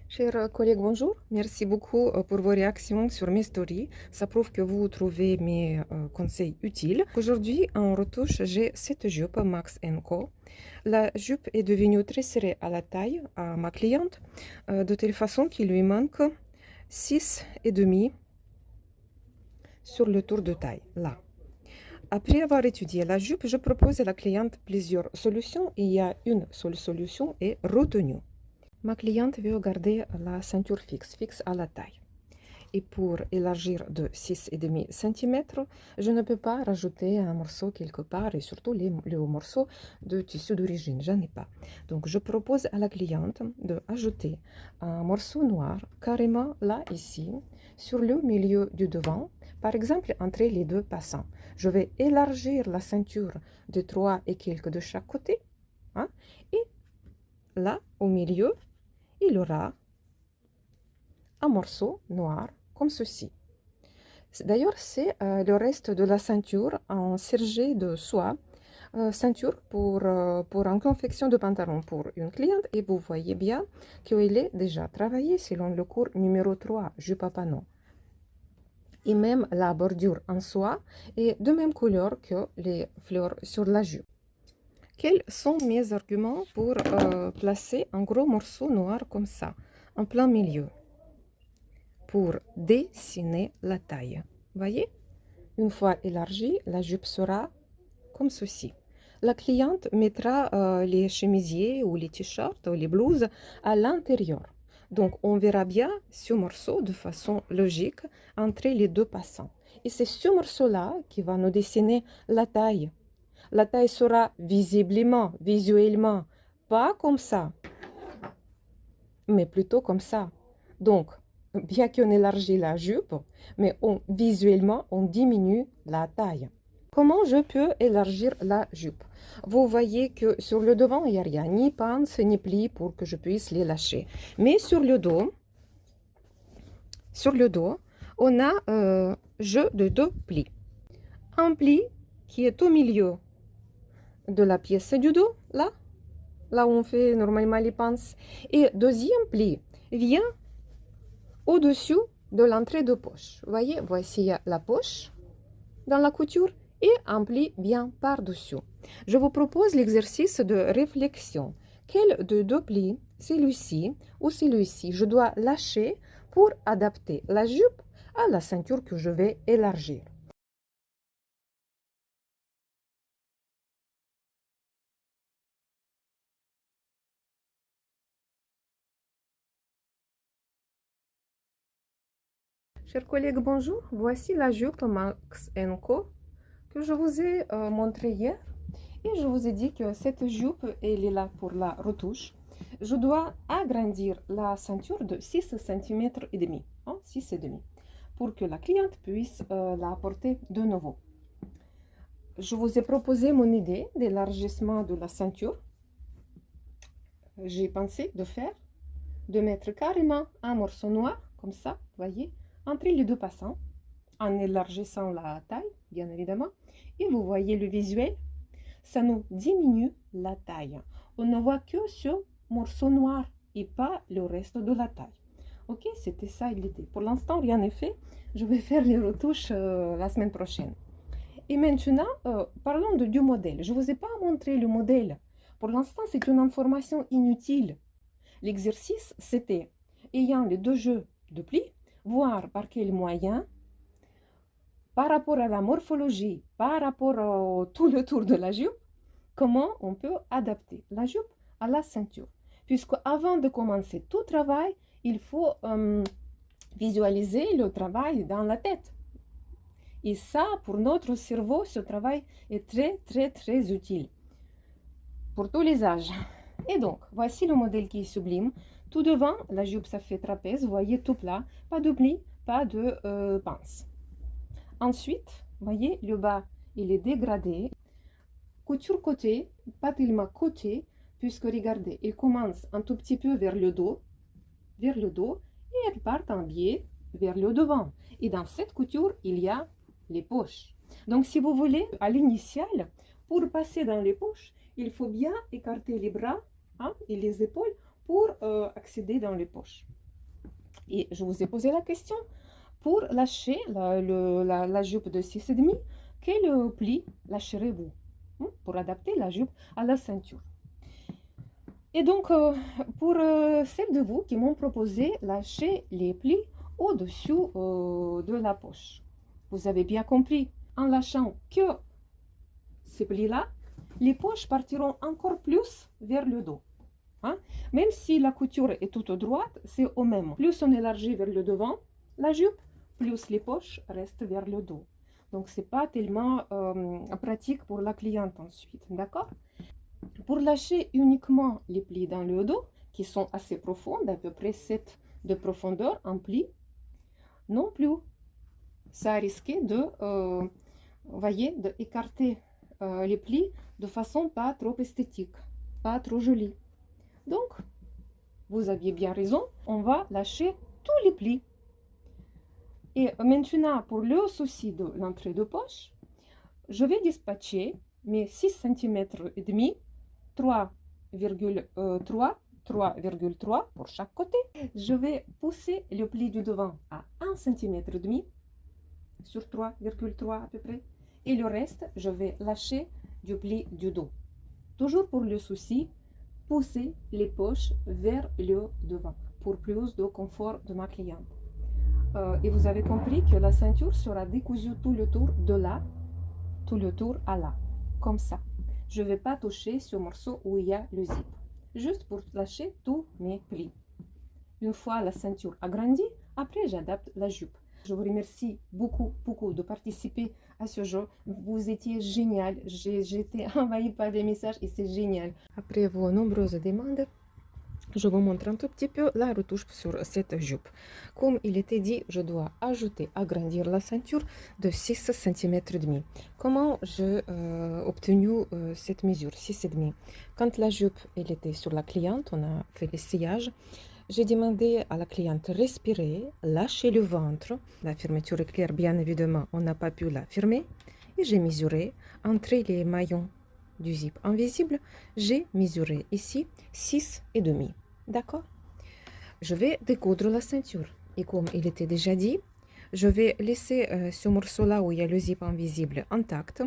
Chers collègues, bonjour. Merci beaucoup pour vos réactions sur mes stories. Ça prouve que vous trouvez mes conseils utiles. Aujourd'hui, en retouche, j'ai cette jupe Max Co. La jupe est devenue très serrée à la taille à ma cliente, de telle façon qu'il lui manque 6,5 sur le tour de taille, là. Après avoir étudié la jupe, je propose à la cliente plusieurs solutions. Il y a une seule solution est retenue. Ma cliente veut garder la ceinture fixe à la taille. Et pour élargir de 6,5 cm, je ne peux pas rajouter un morceau quelque part et surtout le morceau de tissu d'origine. J'en ai pas. Donc je propose à la cliente d'ajouter un morceau noir carrément là, ici, sur le milieu du devant, par exemple entre les deux passants. Je vais élargir la ceinture de 3 et quelques de chaque côté. Hein, et là, au milieu, il aura un morceau noir comme ceci. D'ailleurs, c'est le reste de la ceinture en serge de soie, ceinture pour une confection de pantalon pour une cliente. Et vous voyez bien qu'il est déjà travaillé selon le cours numéro 3, jupe à panneau. Et même la bordure en soie est de même couleur que les fleurs sur la jupe. Quels sont mes arguments pour placer un gros morceau noir comme ça, en plein milieu, pour dessiner la taille? Voyez? Une fois élargie, la jupe sera comme ceci. La cliente mettra les chemisiers ou les t-shirts ou les blouses à l'intérieur. Donc, on verra bien ce morceau de façon logique entre les deux passants. Et c'est ce morceau-là qui va nous dessiner la taille. La taille sera visiblement, visuellement, pas comme ça, mais plutôt comme ça. Donc, bien qu'on élargit la jupe, mais visuellement, on diminue la taille. Comment je peux élargir la jupe? Vous voyez que sur le devant, il n'y a rien, ni pince, ni plis pour que je puisse les lâcher. Mais sur le dos, on a jeu de deux plis. Un pli qui est au milieu de la pièce du dos, là où on fait normalement les pinces. Et deuxième pli vient au-dessus de l'entrée de poche. Vous voyez, voici la poche dans la couture et un pli bien par-dessus. Je vous propose l'exercice de réflexion. Quel de deux plis, celui-ci ou celui-ci, je dois lâcher pour adapter la jupe à la ceinture que je vais élargir? Chers collègues, bonjour. Voici la jupe Max Co que je vous ai montrée hier. Et je vous ai dit que cette jupe, elle est là pour la retouche. Je dois agrandir la ceinture de 6 cm et demi, 6,5, pour que la cliente puisse la porter de nouveau. Je vous ai proposé mon idée d'élargissement de la ceinture. J'ai pensé de mettre carrément un morceau noir, comme ça, voyez, entre les deux passants, en élargissant la taille, bien évidemment. Et vous voyez le visuel, ça nous diminue la taille. On ne voit que ce morceau noir et pas le reste de la taille. Ok, c'était ça l'idée. Pour l'instant, rien n'est fait. Je vais faire les retouches la semaine prochaine. Et maintenant, parlons du modèle. Je ne vous ai pas montré le modèle. Pour l'instant, c'est une information inutile. L'exercice, c'était, ayant les deux jeux de plis, voir par quel moyen, par rapport à la morphologie, par rapport à tout le tour de la jupe, comment on peut adapter la jupe à la ceinture. Puisque avant de commencer tout travail, il faut visualiser le travail dans la tête. Et ça, pour notre cerveau, ce travail est très, très, très utile pour tous les âges. Et donc, voici le modèle qui est sublime. Tout devant, la jupe, ça fait trapèze. Vous voyez, tout plat. Pas de pli, pas de pince. Ensuite, voyez, le bas, il est dégradé. Couture côté, pas tellement côté, puisque regardez, il commence un tout petit peu vers le dos, et elle part en biais vers le devant. Et dans cette couture, il y a les poches. Donc, si vous voulez, à l'initiale, pour passer dans les poches, il faut bien écarter les bras et les épaules pour accéder dans les poches. Et je vous ai posé la question, pour lâcher la jupe de 6,5, quel pli lâcherez-vous pour adapter la jupe à la ceinture? Et donc, pour celles de vous qui m'ont proposé lâcher les plis au-dessous de la poche, vous avez bien compris, en lâchant que ces plis-là, les poches partiront encore plus vers le dos. Hein? Même si la couture est toute droite, c'est au même. Plus on élargit vers le devant la jupe, plus les poches restent vers le dos. Donc, ce n'est pas tellement pratique pour la cliente ensuite. D'accord? Pour lâcher uniquement les plis dans le dos, qui sont assez profonds, d'à peu près 7 de profondeur en plis, non plus. Ça risquait de, voyez, d'écarter les plis de façon pas trop esthétique, pas trop jolie. Donc, vous aviez bien raison, on va lâcher tous les plis. Et maintenant, pour le souci de l'entrée de poche, je vais dispatcher mes 6 cm et demi, 3,3 pour chaque côté. Je vais pousser le pli du devant à 1 cm et demi sur 3,3 à peu près. Et le reste, je vais lâcher du pli du dos. Toujours pour le souci, pousser les poches vers le devant pour plus de confort de ma cliente. Et vous avez compris que la ceinture sera décousue tout le tour de là, tout le tour à là, comme ça. Je ne vais pas toucher ce morceau où il y a le zip, juste pour lâcher tous mes plis. Une fois la ceinture agrandie, après j'adapte la jupe. Je vous remercie beaucoup de participer à ce jeu. Vous étiez génial. J'ai été envahie par des messages et c'est génial. Après vos nombreuses demandes, je vous montre un tout petit peu la retouche sur cette jupe. Comme il était dit, je dois ajouter, agrandir la ceinture de 6 cm et demi. Comment j'ai obtenu cette mesure, 6,5? Quand la jupe elle était sur la cliente, on a fait le sillage. J'ai demandé à la cliente respirer, lâcher le ventre. La fermeture est claire, bien évidemment, on n'a pas pu la fermer. Et j'ai mesuré entre les maillons du zip invisible, j'ai mesuré ici 6,5. D'accord? Je vais découdre la ceinture. Et comme il était déjà dit, je vais laisser ce morceau-là où il y a le zip invisible intact.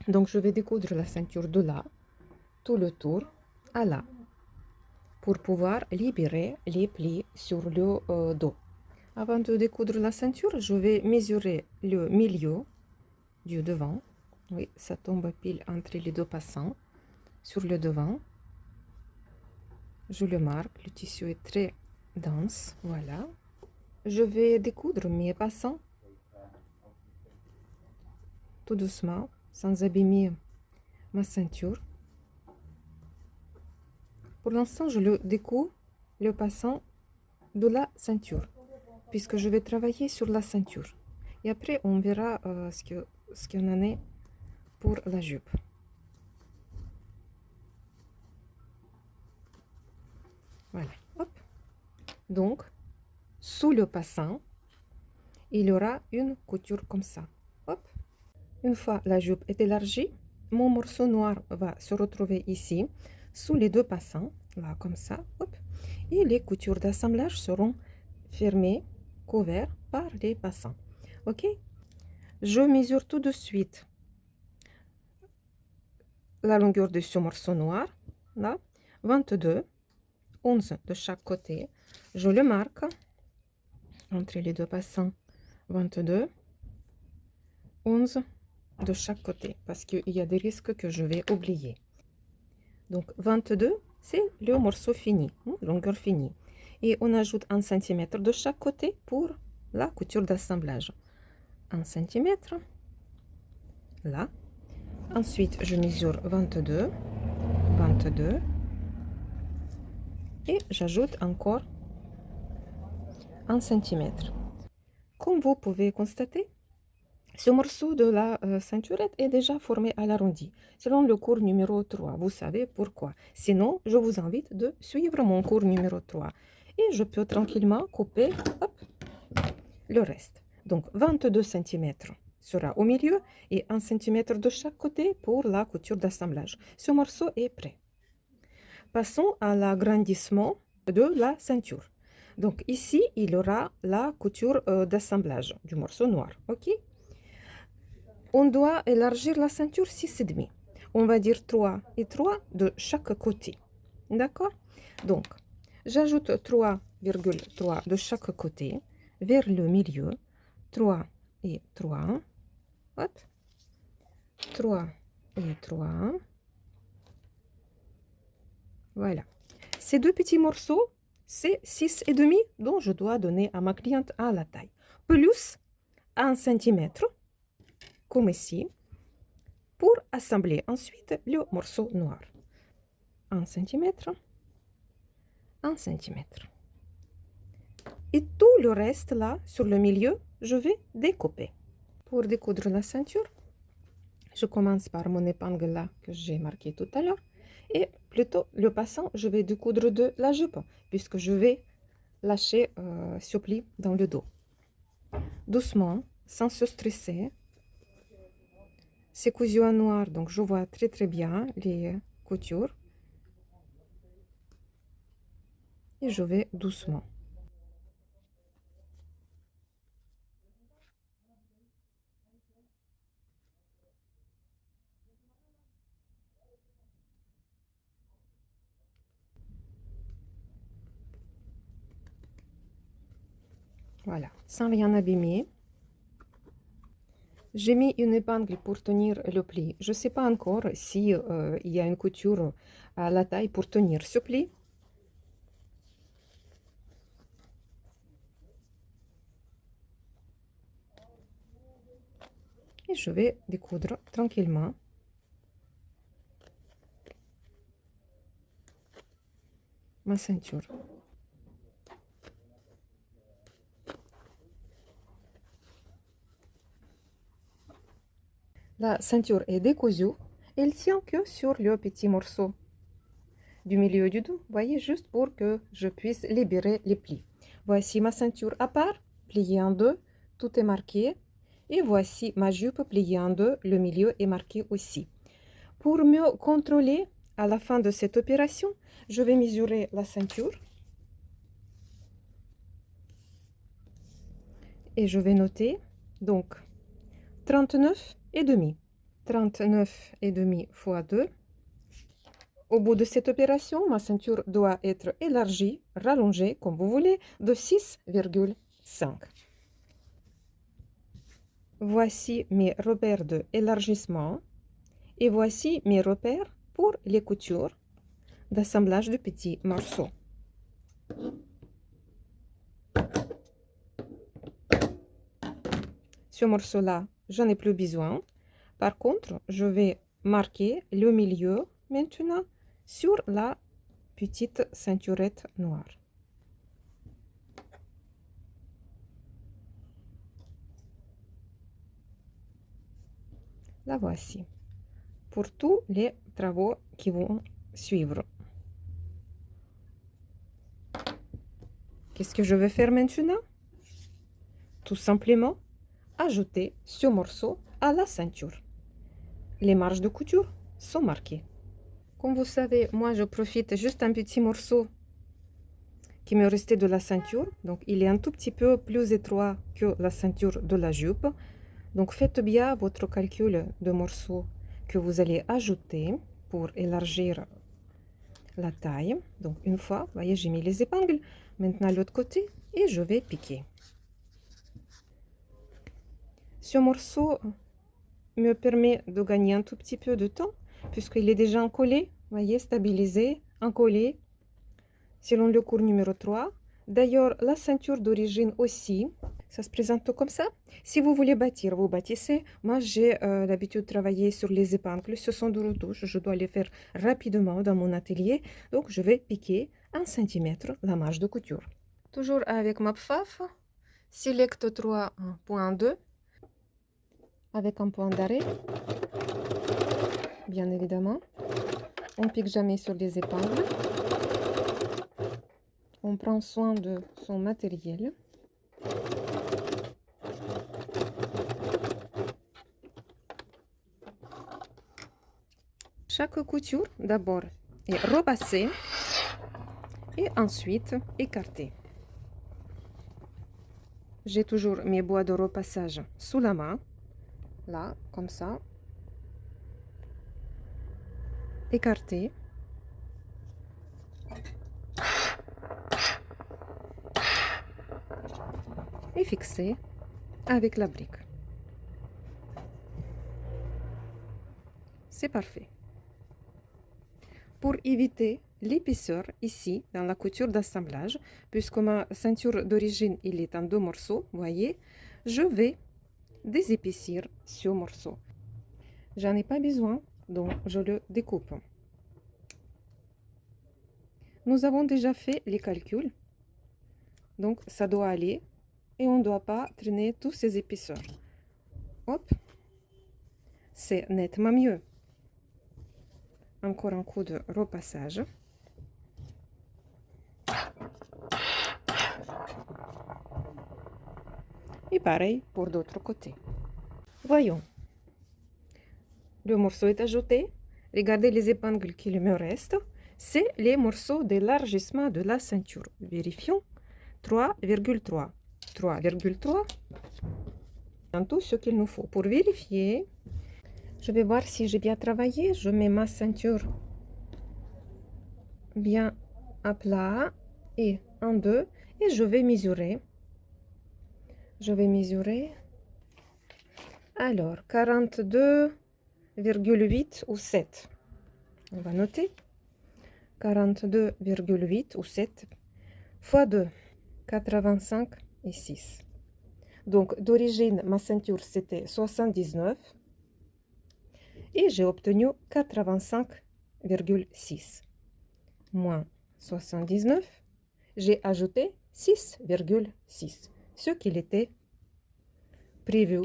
Donc je vais découdre la ceinture de là, tout le tour à là, pour pouvoir libérer les plis sur le dos. Avant de découdre la ceinture, je vais mesurer le milieu du devant. Oui, ça tombe pile entre les deux passants. Sur le devant, je le marque, le tissu est très dense, voilà. Je vais découdre mes passants tout doucement, sans abîmer ma ceinture. Pour l'instant, je le découpe le passant de la ceinture, puisque je vais travailler sur la ceinture. Et après, on verra ce qu'il en est pour la jupe. Voilà, hop. Donc, sous le passant, il y aura une couture comme ça. Hop. Une fois la jupe est élargie, mon morceau noir va se retrouver ici, sous les deux passants, là, comme ça. Hop. Et les coutures d'assemblage seront fermées, couvertes par les passants. Ok? Je mesure tout de suite la longueur de ce morceau noir, là, 22, 11 de chaque côté. Je le marque entre les deux passants, 22, 11 de chaque côté, parce qu'il y a des risques que je vais oublier. Donc 22, c'est le morceau fini, longueur finie. Et on ajoute 1 cm de chaque côté pour la couture d'assemblage. 1 cm, là. Ensuite, je mesure 22, 22. Et j'ajoute encore 1 cm. Comme vous pouvez constater, ce morceau de la ceinturette est déjà formé à l'arrondi, selon le cours numéro 3. Vous savez pourquoi. Sinon, je vous invite de suivre mon cours numéro 3. Et je peux tranquillement couper hop, le reste. Donc, 22 cm sera au milieu et 1 cm de chaque côté pour la couture d'assemblage. Ce morceau est prêt. passons à l'agrandissement de la ceinture. Donc ici, il y aura la couture d'assemblage du morceau noir. Ok? On doit élargir la ceinture 6,5. On va dire 3 et 3 de chaque côté. D'accord? Donc, j'ajoute 3,3 de chaque côté vers le milieu. 3 et 3. Hop. 3 et 3. Voilà. Ces deux petits morceaux, c'est 6,5 dont je dois donner à ma cliente à la taille. Plus 1 cm, comme ici, pour assembler ensuite le morceau noir. 1 cm, 1 cm. Et tout le reste là, sur le milieu, je vais découper. Pour découdre la ceinture, je commence par mon épingle là que j'ai marqué tout à l'heure. Et plutôt, le passant, je vais découdre de la jupe, puisque je vais lâcher ce pli dans le dos. Doucement, sans se stresser. C'est cousu en noir, donc je vois très très bien les coutures. Et je vais doucement. Voilà, sans rien abîmer. J'ai mis une épingle pour tenir le pli. Je ne sais pas encore si il y a une couture à la taille pour tenir ce pli. Et je vais découdre tranquillement. Ma ceinture. La ceinture est décousue. Elle tient que sur le petit morceau du milieu du dos. Voyez, juste pour que je puisse libérer les plis. Voici ma ceinture à part, pliée en deux. Tout est marqué. Et voici ma jupe pliée en deux. Le milieu est marqué aussi. Pour mieux contrôler, à la fin de cette opération, je vais mesurer la ceinture. Et je vais noter, donc, 39,5. 39,5 fois 2. Au bout de cette opération, ma ceinture doit être élargie, rallongée, comme vous voulez, de 6,5. Voici mes repères d'élargissement. Et voici mes repères pour les coutures d'assemblage de petits morceaux. Ce morceau-là, j'en ai plus besoin. Par contre, je vais marquer le milieu maintenant sur la petite ceinturette noire. La voici. Pour tous les travaux qui vont suivre. Qu'est-ce que je vais faire maintenant? Tout simplement, ajouter ce morceau à la ceinture. Les marges de couture sont marquées. Comme vous savez, moi je profite juste un petit morceau qui me restait de la ceinture. Donc il est un tout petit peu plus étroit que la ceinture de la jupe. Donc faites bien votre calcul de morceaux que vous allez ajouter pour élargir la taille. Donc une fois, vous voyez, j'ai mis les épingles. Maintenant l'autre côté et je vais piquer. Ce morceau me permet de gagner un tout petit peu de temps puisqu'il est déjà encollé, vous voyez, stabilisé, encollé selon le cours numéro 3. D'ailleurs, la ceinture d'origine aussi, ça se présente comme ça. Si vous voulez bâtir, vous bâtissez. Moi, j'ai l'habitude de travailler sur les épingles. Ce sont des retouches, je dois les faire rapidement dans mon atelier. Donc, je vais piquer 1 cm la marge de couture. Toujours avec ma pfaff, Select 3.2 avec un point d'arrêt, bien évidemment. On pique jamais sur les épingles. On prend soin de son matériel. Chaque couture, d'abord, et repasser et ensuite écarter. J'ai toujours mes bois de repassage sous la main, là, comme ça. Écarter. Et fixer avec la brique. C'est parfait. Pour éviter l'épaisseur ici, dans la couture d'assemblage, puisque ma ceinture d'origine il est en 2 morceaux, voyez, je vais désépaissir ce morceau. J'en ai pas besoin, donc je le découpe. Nous avons déjà fait les calculs, donc ça doit aller et on ne doit pas traîner toutes ces épaisseurs. Hop, c'est nettement mieux. Encore un coup de repassage. Et pareil pour d'autres côtés. Voyons. Le morceau est ajouté. Regardez les épingles qu'il me reste. C'est les morceaux d'élargissement de la ceinture. Vérifions. 3,3. 3,3. Dans tout ce qu'il nous faut. Pour vérifier, je vais voir si j'ai bien travaillé. Je mets ma ceinture bien à plat et en deux. Et je vais mesurer. Je vais mesurer. Alors, 42,8 ou 7. On va noter. 42,8 ou 7 fois 2. 85 et 6. Donc, d'origine, ma ceinture, c'était 79. Et j'ai obtenu 85,6. Moins 79. J'ai ajouté 6,6. Ce qu'il était prévu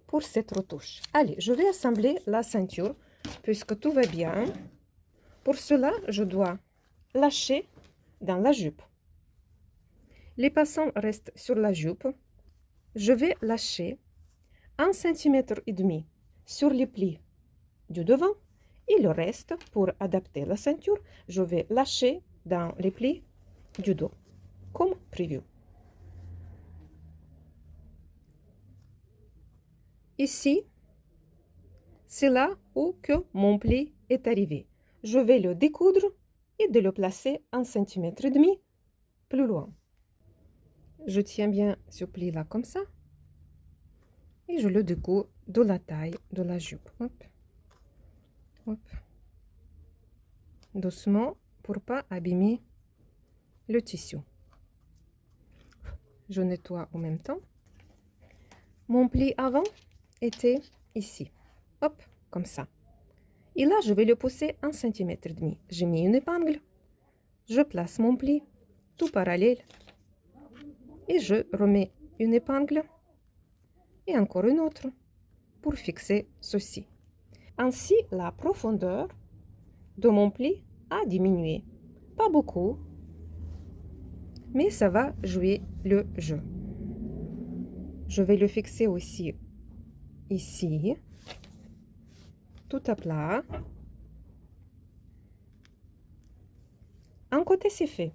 pour cette retouche. Allez, je vais assembler la ceinture puisque tout va bien. Pour cela, je dois lâcher dans la jupe. Les passants restent sur la jupe. Je vais lâcher 1,5 cm sur les plis du devant et le reste, pour adapter la ceinture, je vais lâcher dans les plis du dos, comme prévu. Ici, c'est là où que mon pli est arrivé. Je vais le découdre et de le placer 1,5 cm plus loin. Je tiens bien ce pli là comme ça et je le découpe de la taille de la jupe. Hop. Hop. Doucement pour pas abîmer le tissu. Je nettoie en même temps. Mon pli avant était ici. Hop, comme ça. Et là, je vais le pousser 1,5 cm. J'ai mis une épingle. Je place mon pli tout parallèle. Et je remets une épingle. Et encore une autre pour fixer ceci. Ainsi, la profondeur de mon pli a diminué. Pas beaucoup, mais ça va jouer le jeu. Je vais le fixer aussi ici, tout à plat. Un côté, c'est fait.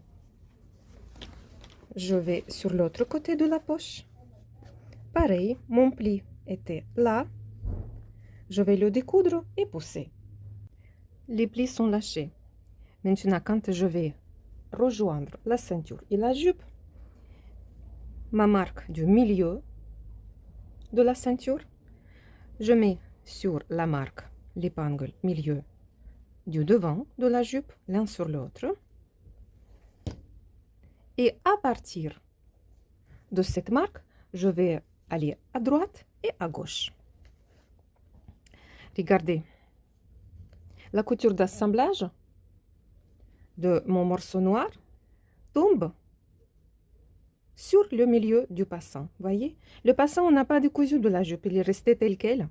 Je vais sur l'autre côté de la poche. Pareil, mon pli était là. Je vais le découdre et pousser. Les plis sont lâchés. Maintenant, quand je vais rejoindre la ceinture et la jupe, ma marque du milieu de la ceinture, je mets sur la marque l'épingle milieu du devant de la jupe, l'un sur l'autre. Et à partir de cette marque, je vais aller à droite et à gauche. Regardez, la couture d'assemblage de mon morceau noir tombe sur le milieu du passant. Voyez, le passant, on n'a pas décousu de la jupe, il est resté tel quel.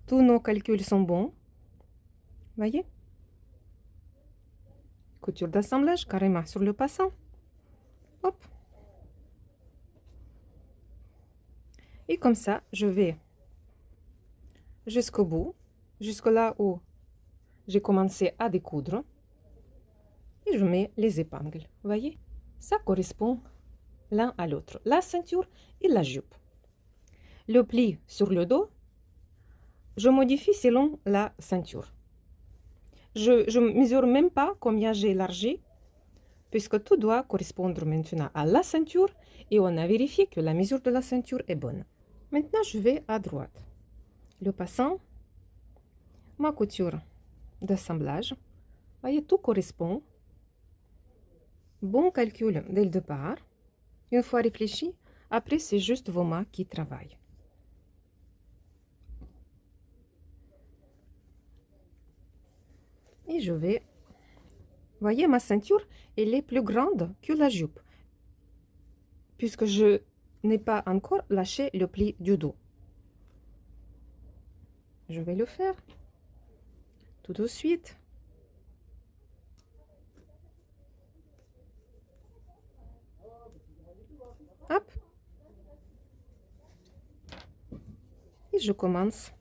Tous nos calculs sont bons. Voyez, couture d'assemblage carrément sur le passant. Hop. Et comme ça, je vais jusqu'au bout, jusque là où j'ai commencé à découdre et je mets les épingles. Vous voyez? Ça correspond l'un à l'autre, la ceinture et la jupe. Le pli sur le dos, je modifie selon la ceinture. Je ne mesure même pas combien j'ai élargi, puisque tout doit correspondre maintenant à la ceinture et on a vérifié que la mesure de la ceinture est bonne. Maintenant, je vais à droite. Le passant, ma couture d'assemblage. Voyez, tout correspond. Bon calcul dès le départ. Une fois réfléchi, après, c'est juste vos mains qui travaillent. Et je vais... Voyez, ma ceinture, elle est plus grande que la jupe, puisque je n'ai pas encore lâché le pli du dos. Je vais le faire tout de suite. Hop. Et je commence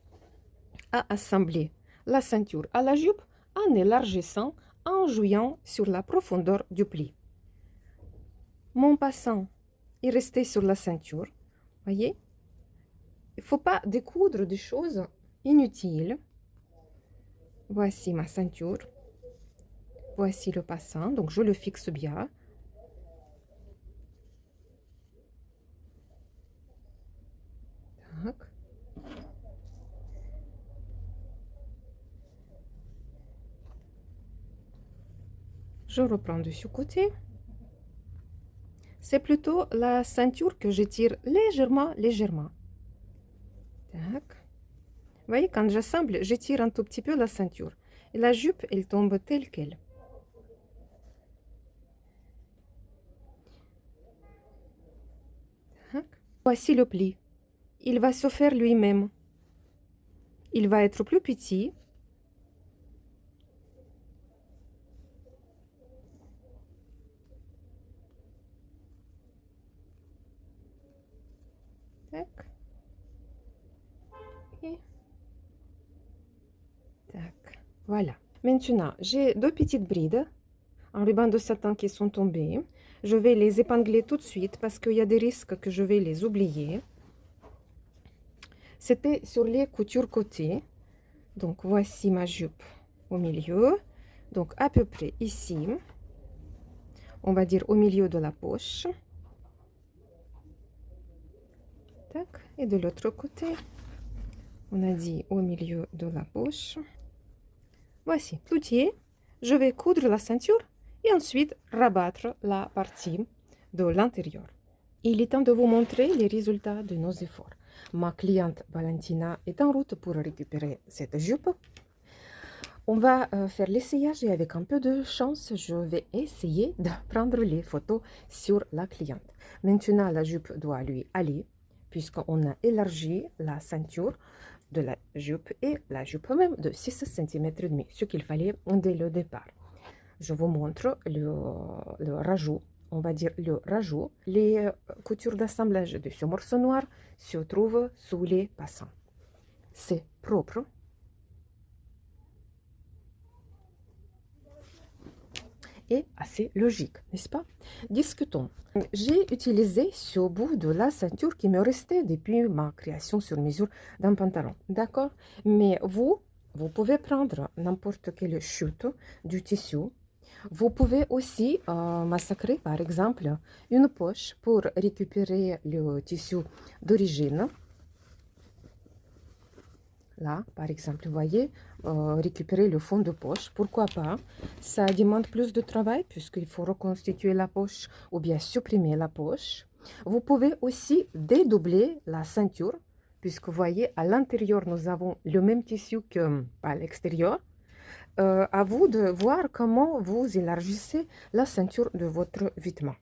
à assembler la ceinture à la jupe en élargissant, en jouant sur la profondeur du pli. Mon passant est resté sur la ceinture. Voyez, il ne faut pas découdre des choses inutiles. Voici ma ceinture. Voici le passant, donc je le fixe bien. Tac. Je reprends de ce côté. C'est plutôt la ceinture que j'étire légèrement. Tac. Vous voyez, quand j'assemble, j'étire un tout petit peu la ceinture. Et la jupe, elle tombe telle qu'elle. Voici le pli. Il va se faire lui-même. Il va être plus petit. Tac. Et tac. Voilà. Maintenant, j'ai deux petites brides en ruban de satin qui sont tombées. Je vais les épingler tout de suite parce qu'il y a des risques que je vais les oublier. C'était sur les coutures côté. Donc, voici ma jupe au milieu. Donc, à peu près ici. On va dire au milieu de la poche. Tac. Et de l'autre côté, on a dit au milieu de la poche. Voici, tout y est. Je vais coudre la ceinture et ensuite rabattre la partie de l'intérieur. Il est temps de vous montrer les résultats de nos efforts. Ma cliente Valentina est en route pour récupérer cette jupe. On va faire l'essayage et avec un peu de chance, je vais essayer de prendre les photos sur la cliente. Maintenant, la jupe doit lui aller puisqu'on a élargi la ceinture de la jupe et la jupe même de 6 cm et demi, ce qu'il fallait dès le départ. Je vous montre le rajout, on va dire le rajout. Les coutures d'assemblage de ce morceau noir se trouvent sous les passants. C'est propre. Et assez logique, n'est-ce pas? Discutons. J'ai utilisé ce bout de la ceinture qui me restait depuis ma création sur mesure d'un pantalon, d'accord? Mais vous pouvez prendre n'importe quelle chute du tissu. Vous pouvez aussi massacrer, par exemple, une poche pour récupérer le tissu d'origine. Là, par exemple, vous voyez, récupérer le fond de poche, pourquoi pas. Ça demande plus de travail puisqu'il faut reconstituer la poche ou bien supprimer la poche. Vous pouvez aussi dédoubler la ceinture puisque vous voyez, à l'intérieur, nous avons le même tissu qu'à l'extérieur. À vous de voir comment vous élargissez la ceinture de votre vêtement.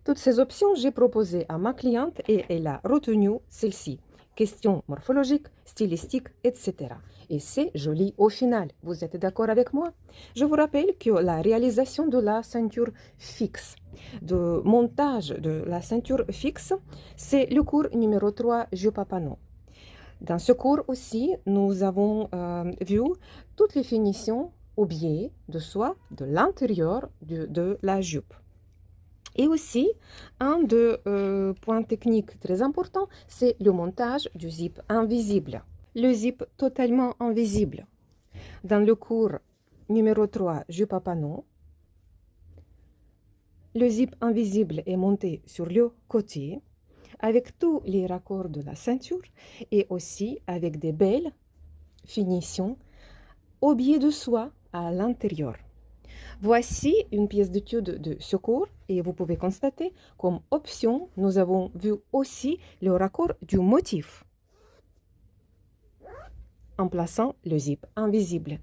Toutes ces options, j'ai proposé à ma cliente et elle a retenu celle-ci. Questions morphologiques, stylistiques, etc. Et c'est joli au final. Vous êtes d'accord avec moi? Je vous rappelle que la réalisation de la ceinture fixe, de montage de la ceinture fixe, c'est le cours numéro 3 Jupe à panneau. Dans ce cours aussi, nous avons vu toutes les finitions au biais de soie de l'intérieur de la jupe. Et aussi, un des points techniques très importants, c'est le montage du zip invisible. Le zip totalement invisible. Dans le cours numéro 3, jupe à panneau, le zip invisible est monté sur le côté avec tous les raccords de la ceinture et aussi avec des belles finitions au biais de soie à l'intérieur. Voici une pièce d'étude de secours et vous pouvez constater comme option, nous avons vu aussi le raccord du motif en plaçant le zip invisible.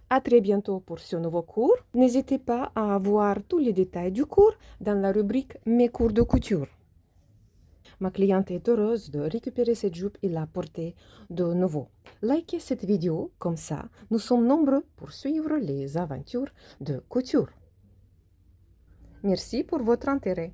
À très bientôt pour ce nouveau cours. N'hésitez pas à voir tous les détails du cours dans la rubrique Mes cours de couture. Ma cliente est heureuse de récupérer cette jupe et la porter de nouveau. Likez cette vidéo, comme ça, nous sommes nombreux pour suivre les aventures de couture. Merci pour votre intérêt.